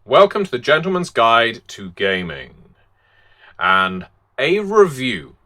Welcome to the Gentleman's Guide to Gaming, and a review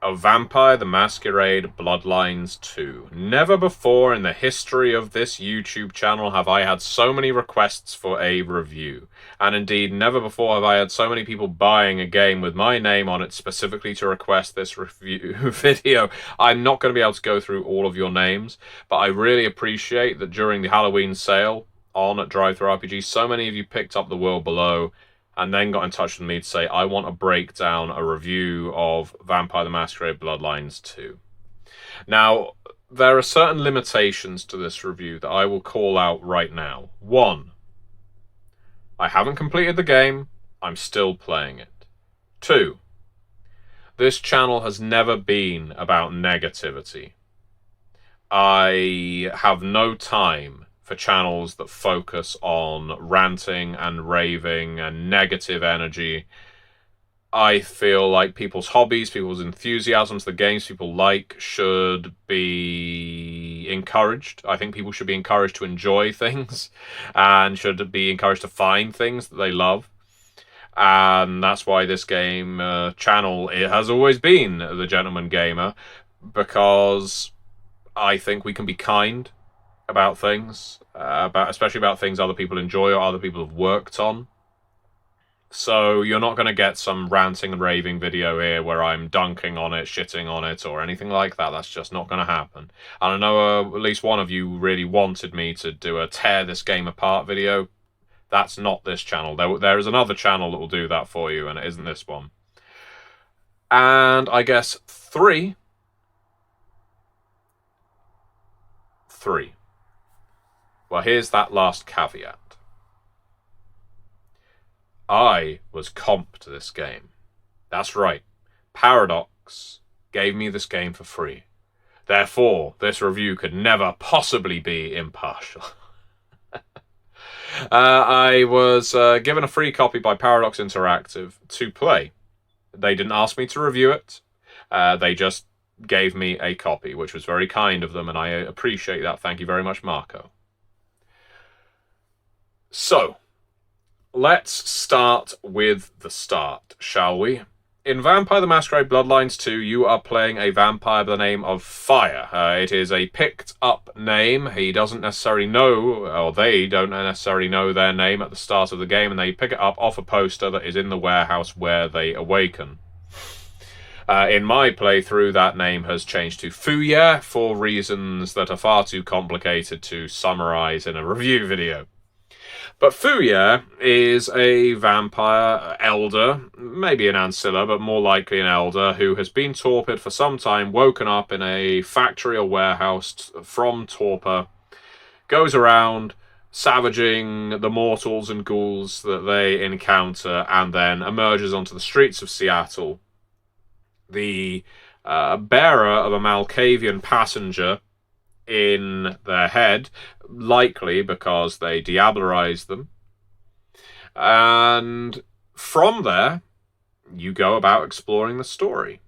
of Vampire the Masquerade Bloodlines 2. Never before in the history of this YouTube channel have I had so many requests for a review, and indeed never before have I had so many people buying a game with my name on it specifically to request this review video. I'm not going to be able to go through all of your names, but I really appreciate that during the Halloween sale on at Drive-Thru RPG, so many of you picked up The World Below and then got in touch with me to say, I want to break down a review of Vampire the Masquerade Bloodlines 2. Now, there are certain limitations to this review that I will call out right now. 1. I haven't completed the game, I'm still playing it. 2. This channel has never been about negativity. I have no time for channels that focus on ranting and raving and negative energy. I feel like people's hobbies, people's enthusiasms, the games people like should be encouraged. I think people should be encouraged to enjoy things and should be encouraged to find things that they love. And that's why this game channel, it has always been The Gentleman Gamer, because I think we can be kind about things, especially about things other people enjoy or other people have worked on. So you're not going to get some ranting and raving video here where I'm dunking on it, shitting on it, or anything like that. That's just not going to happen. And I know at least one of you really wanted me to do a tear this game apart video. That's not this channel. There is another channel that will do that for you, and it isn't this one. And I guess three. Well, here's that last caveat. I was comp to this game. That's right. Paradox gave me this game for free. Therefore, this review could never possibly be impartial. I was given a free copy by Paradox Interactive to play. They didn't ask me to review it. They just gave me a copy, which was very kind of them, and I appreciate that. Thank you very much, Marco. So, let's start with the start, shall we? In Vampire the Masquerade Bloodlines 2, you are playing a vampire by the name of Fire. It is a picked-up name. He doesn't necessarily know, or they don't necessarily know their name at the start of the game, and they pick it up off a poster that is in the warehouse where they awaken. In my playthrough, that name has changed to Fuya for reasons that are far too complicated to summarize in a review video. But Fuya is a vampire elder, maybe an ancilla, but more likely an elder, who has been torpid for some time, woken up in a factory or warehouse from torpor, goes around savaging the mortals and ghouls that they encounter, and then emerges onto the streets of Seattle. The bearer of a Malkavian passenger in their head, likely because they diablerized them. And from there, you go about exploring the story.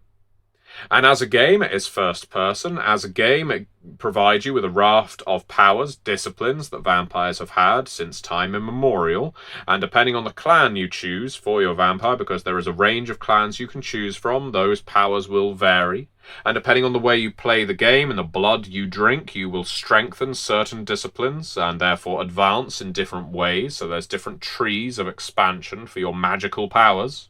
And as a game, it is first person. As a game, it provides you with a raft of powers, disciplines that vampires have had since time immemorial. And depending on the clan you choose for your vampire, because there is a range of clans you can choose from, those powers will vary. And depending on the way you play the game and the blood you drink, you will strengthen certain disciplines and therefore advance in different ways. So there's different trees of expansion for your magical powers.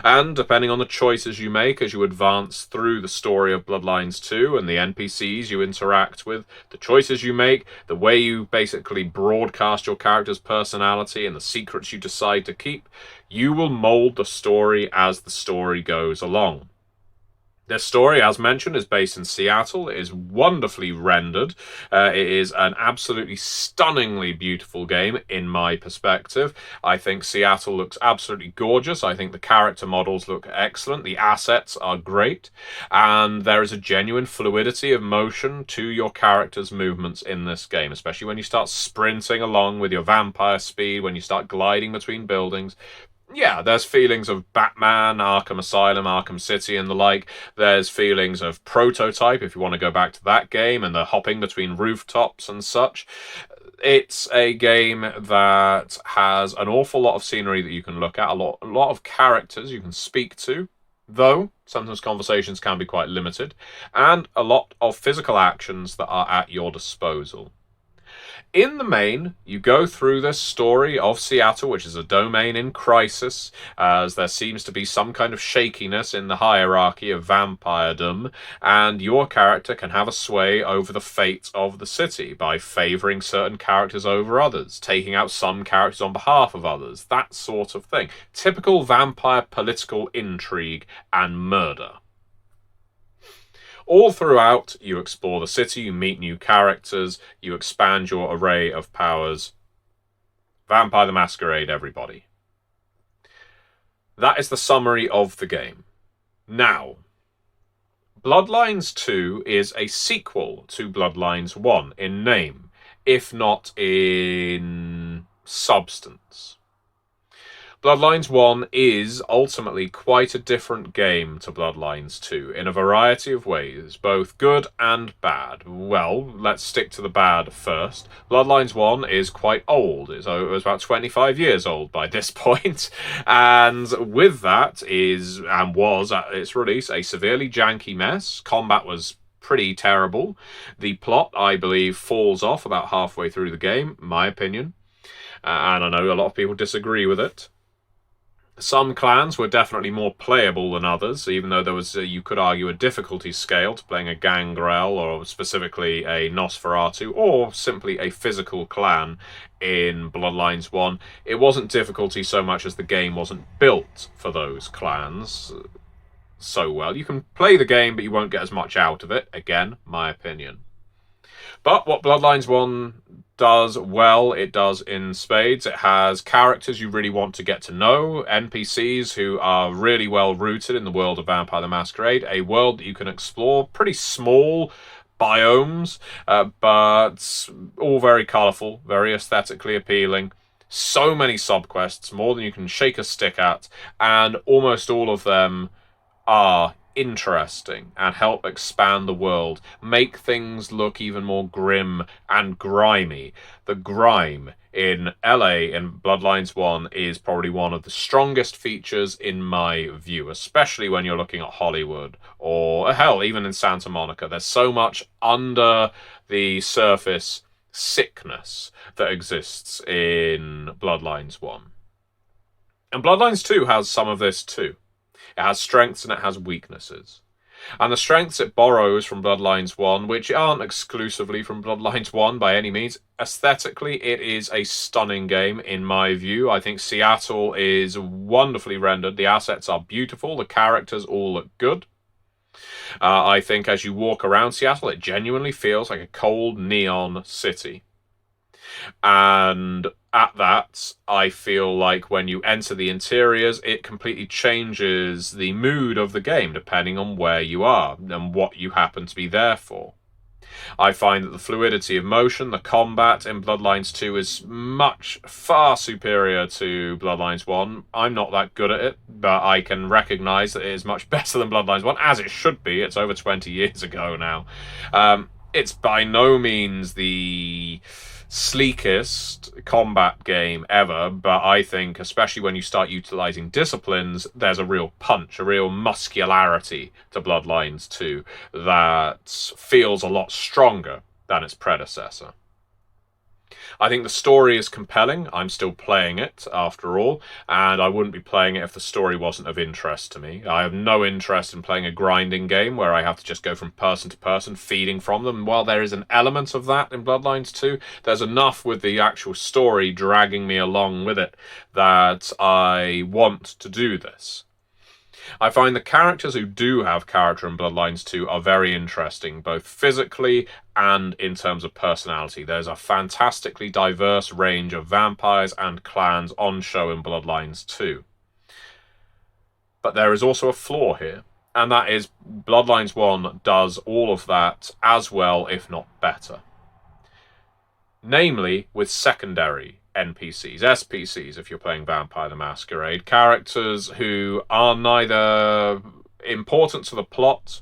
And depending on the choices you make as you advance through the story of Bloodlines 2 and the NPCs you interact with, the choices you make, the way you basically broadcast your character's personality and the secrets you decide to keep, you will mold the story as the story goes along. This story, as mentioned, is based in Seattle. It is wonderfully rendered. It is an absolutely stunningly beautiful game, in my perspective. I think Seattle looks absolutely gorgeous. I think the character models look excellent. The assets are great. And there is a genuine fluidity of motion to your character's movements in this game, especially when you start sprinting along with your vampire speed, when you start gliding between buildings. Yeah, there's feelings of Batman, Arkham Asylum, Arkham City and the like. There's feelings of Prototype, if you want to go back to that game, and the hopping between rooftops and such. It's a game that has an awful lot of scenery that you can look at, a lot of characters you can speak to, though sometimes conversations can be quite limited, and a lot of physical actions that are at your disposal. In the main, you go through this story of Seattle, which is a domain in crisis, as there seems to be some kind of shakiness in the hierarchy of vampiredom, and your character can have a sway over the fate of the city by favouring certain characters over others, taking out some characters on behalf of others, that sort of thing. Typical vampire political intrigue and murder. All throughout, you explore the city, you meet new characters, you expand your array of powers. Vampire the Masquerade, everybody. That is the summary of the game. Now, Bloodlines 2 is a sequel to Bloodlines 1 in name, if not in substance. Bloodlines 1 is ultimately quite a different game to Bloodlines 2 in a variety of ways, both good and bad. Well, let's stick to the bad first. Bloodlines 1 is quite old. It was about 25 years old by this point, and with that was at its release a severely janky mess. Combat was pretty terrible. The plot, I believe, falls off about halfway through the game, my opinion, and I know a lot of people disagree with it. Some clans were definitely more playable than others, even though there was, you could argue, a difficulty scale to playing a Gangrel, or specifically a Nosferatu, or simply a physical clan in Bloodlines 1. It wasn't difficulty so much as the game wasn't built for those clans so well. You can play the game, but you won't get as much out of it. Again, my opinion. But what Bloodlines 1 does well, it does in spades. It has characters you really want to get to know, NPCs who are really well rooted in the world of Vampire the Masquerade, a world that you can explore, pretty small biomes, but all very colourful, very aesthetically appealing. So many subquests, more than you can shake a stick at, and almost all of them are interesting and help expand the world, make things look even more grim and grimy. The grime in LA in Bloodlines 1 is probably one of the strongest features in my view, especially when you're looking at Hollywood, or hell, even in Santa Monica. There's so much under the surface sickness that exists in Bloodlines 1. And Bloodlines 2 has some of this too. It has strengths and it has weaknesses. And the strengths it borrows from Bloodlines 1, which aren't exclusively from Bloodlines 1 by any means. Aesthetically, it is a stunning game, in my view. I think Seattle is wonderfully rendered. The assets are beautiful. The characters all look good. I think as you walk around Seattle, it genuinely feels like a cold neon city. And at that, I feel like when you enter the interiors, it completely changes the mood of the game depending on where you are and what you happen to be there for. I find that the fluidity of motion, the combat in Bloodlines 2 is far superior to Bloodlines 1. I'm not that good at it, but I can recognise that it is much better than Bloodlines 1, as it should be. It's over 20 years ago now. It's by no means the sleekest combat game ever, but I think, especially when you start utilizing disciplines, there's a real punch, a real muscularity to Bloodlines 2 that feels a lot stronger than its predecessor. I think the story is compelling. I'm still playing it, after all, and I wouldn't be playing it if the story wasn't of interest to me. I have no interest in playing a grinding game where I have to just go from person to person, feeding from them. While there is an element of that in Bloodlines 2, there's enough with the actual story dragging me along with it that I want to do this. I find the characters who do have character in Bloodlines 2 are very interesting, both physically and in terms of personality. There's a fantastically diverse range of vampires and clans on show in Bloodlines 2. But there is also a flaw here, and that is Bloodlines 1 does all of that as well, if not better. Namely, with secondary NPCs, SPCs if you're playing Vampire the Masquerade, characters who are neither important to the plot,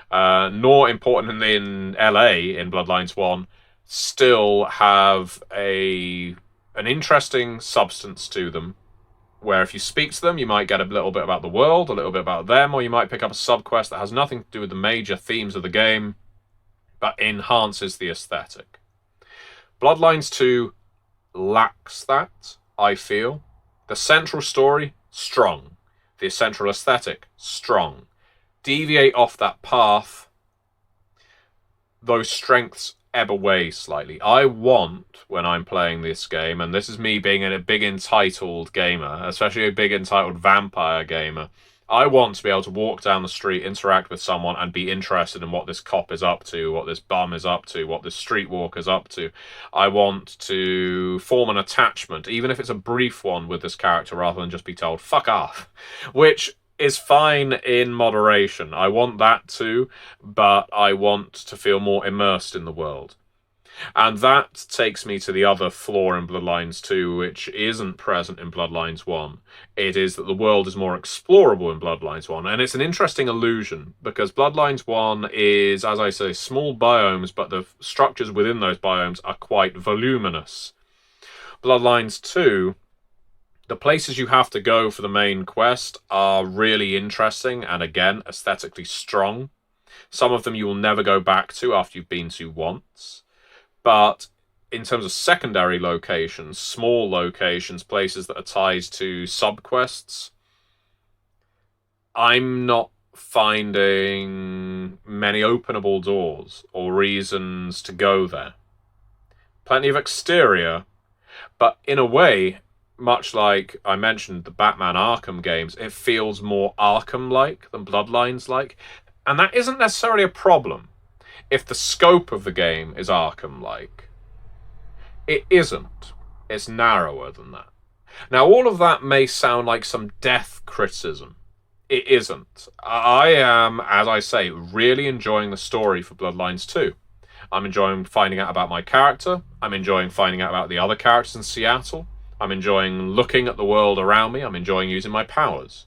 nor important in LA in Bloodlines 1, still have an interesting substance to them, where if you speak to them, you might get a little bit about the world, a little bit about them, or you might pick up a subquest that has nothing to do with the major themes of the game, but enhances the aesthetic. Bloodlines 2 lacks that, I feel. The central story, strong. The central aesthetic, strong. Deviate off that path, those strengths ebb away slightly. I want, when I'm playing this game, and this is me being a big entitled gamer, especially a big entitled vampire gamer, I want to be able to walk down the street, interact with someone, and be interested in what this cop is up to, what this bum is up to, what this streetwalker's up to. I want to form an attachment, even if it's a brief one, with this character, rather than just be told, fuck off. Which is fine in moderation. I want that too, but I want to feel more immersed in the world. And that takes me to the other flaw in Bloodlines 2, which isn't present in Bloodlines 1. It is that the world is more explorable in Bloodlines 1. And it's an interesting illusion, because Bloodlines 1 is, as I say, small biomes, but the structures within those biomes are quite voluminous. Bloodlines 2, the places you have to go for the main quest are really interesting and, again, aesthetically strong. Some of them you will never go back to after you've been to once. But in terms of secondary locations, small locations, places that are tied to subquests, I'm not finding many openable doors or reasons to go there. Plenty of exterior, but in a way, much like I mentioned the Batman Arkham games, it feels more Arkham-like than Bloodlines-like. And that isn't necessarily a problem if the scope of the game is Arkham-like. It isn't. It's narrower than that. Now, all of that may sound like some death criticism. It isn't. I am, as I say, really enjoying the story for Bloodlines 2. I'm enjoying finding out about my character. I'm enjoying finding out about the other characters in Seattle. I'm enjoying looking at the world around me. I'm enjoying using my powers.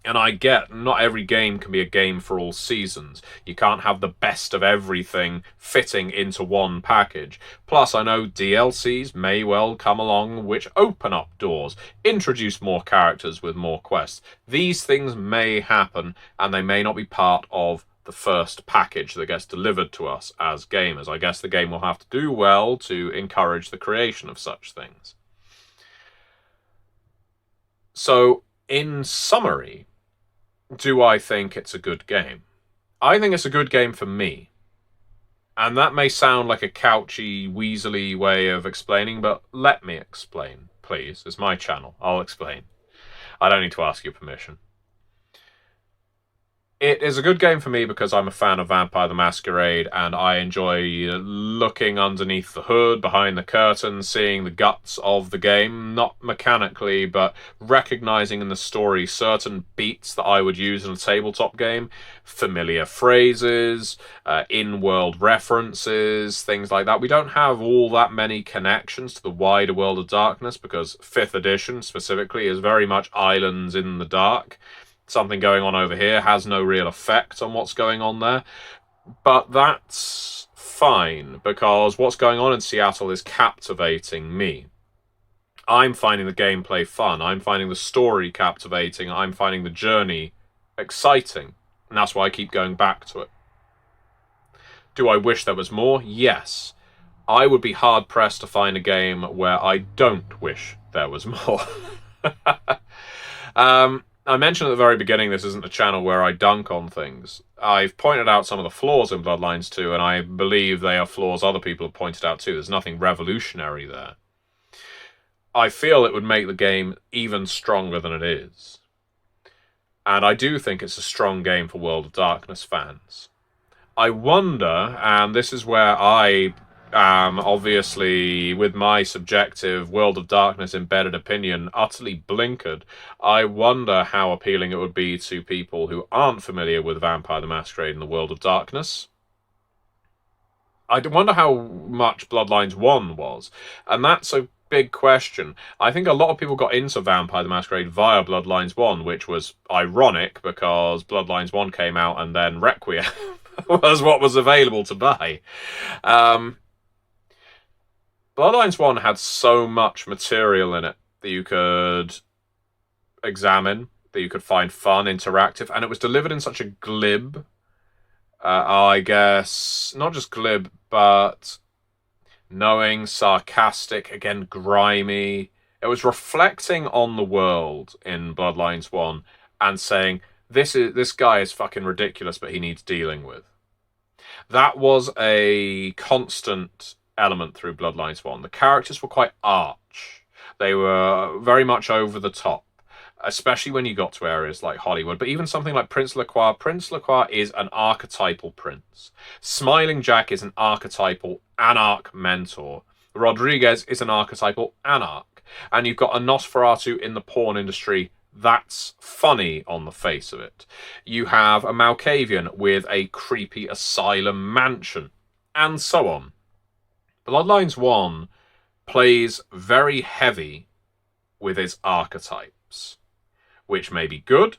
And I get not every game can be a game for all seasons. You can't have the best of everything fitting into one package. Plus, I know DLCs may well come along which open up doors, introduce more characters with more quests. These things may happen, and they may not be part of the first package that gets delivered to us as gamers. I guess the game will have to do well to encourage the creation of such things. So, in summary, do I think it's a good game? I think it's a good game for me. And that may sound like a couchy, weaselly way of explaining, but let me explain, please. It's my channel. I'll explain. I don't need to ask your permission. It is a good game for me because I'm a fan of Vampire the Masquerade, and I enjoy looking underneath the hood, behind the curtain, seeing the guts of the game, not mechanically, but recognizing in the story certain beats that I would use in a tabletop game, familiar phrases, in-world references, things like that. We don't have all that many connections to the wider world of Darkness, because 5th edition specifically is very much islands in the dark. Something going on over here has no real effect on what's going on there. But that's fine, because what's going on in Seattle is captivating me. I'm finding the gameplay fun. I'm finding the story captivating. I'm finding the journey exciting. And that's why I keep going back to it. Do I wish there was more? Yes. I would be hard-pressed to find a game where I don't wish there was more. I mentioned at the very beginning this isn't a channel where I dunk on things. I've pointed out some of the flaws in Bloodlines 2, and I believe they are flaws other people have pointed out too. There's nothing revolutionary there. I feel it would make the game even stronger than it is. And I do think it's a strong game for World of Darkness fans. I wonder, and this is where I obviously, with my subjective World of Darkness embedded opinion utterly blinkered, I wonder how appealing it would be to people who aren't familiar with Vampire the Masquerade and the World of Darkness. I wonder how much Bloodlines 1 was, and that's a big question. I think a lot of people got into Vampire the Masquerade via Bloodlines 1, which was ironic because Bloodlines 1 came out and then Requiem was what was available to buy. Bloodlines 1 had so much material in it that you could examine, that you could find fun, interactive, and it was delivered in such a glib, I guess, not just glib, but knowing, sarcastic, again, grimy. It was reflecting on the world in Bloodlines 1 and saying, this guy is fucking ridiculous, but he needs dealing with. That was a constant element through Bloodlines 1. The characters were quite arch. They were very much over the top, especially when you got to areas like Hollywood. But even something like Prince Lacroix is an archetypal prince. Smiling Jack is an archetypal anarch mentor. Rodriguez is an archetypal anarch. And you've got a Nosferatu in the porn industry that's funny on the face of it. You have a Malkavian with a creepy asylum mansion, and so on. Bloodlines 1 plays very heavy with its archetypes, which may be good,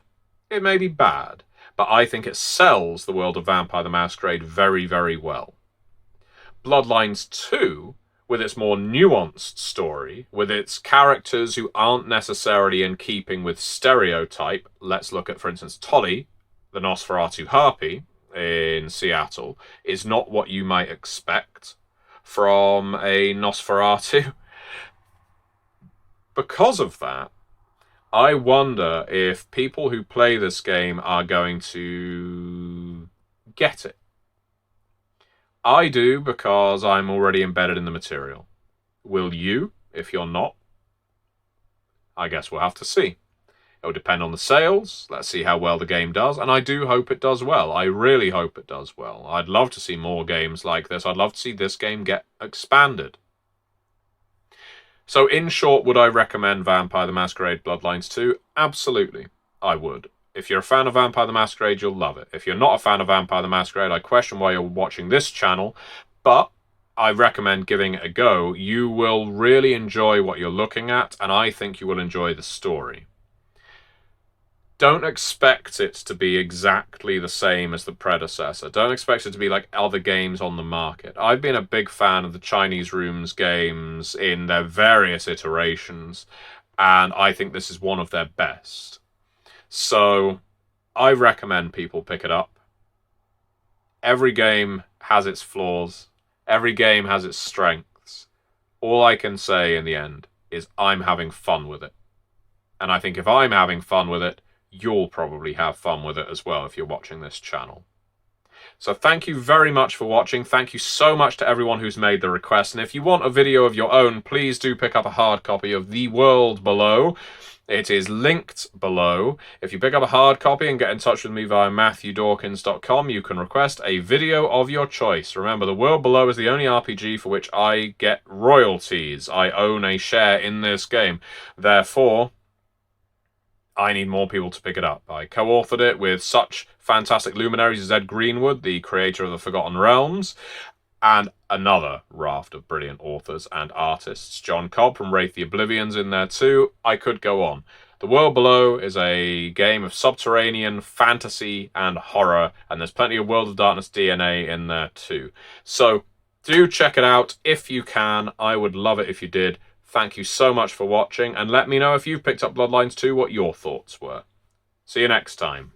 it may be bad, but I think it sells the world of Vampire the Masquerade very, very well. Bloodlines 2, with its more nuanced story, with its characters who aren't necessarily in keeping with stereotype. Let's look at, for instance, Tolly, the Nosferatu Harpy in Seattle, is not what you might expect from a Nosferatu. Because of that, I wonder if people who play this game are going to get it. I do, because I'm already embedded in the material. Will you, if you're not? I guess we'll have to see. It'll depend on the sales. Let's see how well the game does, and I do hope it does well. I really hope it does well. I'd love to see more games like this. I'd love to see this game get expanded. So, in short, would I recommend Vampire the Masquerade Bloodlines 2? Absolutely, I would. If you're a fan of Vampire the Masquerade, you'll love it. If you're not a fan of Vampire the Masquerade, I question why you're watching this channel, but I recommend giving it a go. You will really enjoy what you're looking at, and I think you will enjoy the story. Don't expect it to be exactly the same as the predecessor. Don't expect it to be like other games on the market. I've been a big fan of the Chinese Rooms games in their various iterations, and I think this is one of their best. So, I recommend people pick it up. Every game has its flaws. Every game has its strengths. All I can say in the end is I'm having fun with it. And I think if I'm having fun with it, you'll probably have fun with it as well if you're watching this channel. So thank you very much for watching. Thank you so much to everyone who's made the request. And if you want a video of your own, please do pick up a hard copy of The World Below. It is linked below. If you pick up a hard copy and get in touch with me via MatthewDawkins.com, you can request a video of your choice. Remember, The World Below is the only RPG for which I get royalties. I own a share in this game. Therefore, I need more people to pick it up. I co-authored it with such fantastic luminaries as Ed Greenwood, the creator of the Forgotten Realms, and another raft of brilliant authors and artists. John Cobb from Wraith the Oblivion's in there too. I could go on. The World Below is a game of subterranean fantasy and horror, and there's plenty of World of Darkness DNA in there too. So do check it out if you can. I would love it if you did. Thank you so much for watching, and let me know if you've picked up Bloodlines 2 what your thoughts were. See you next time.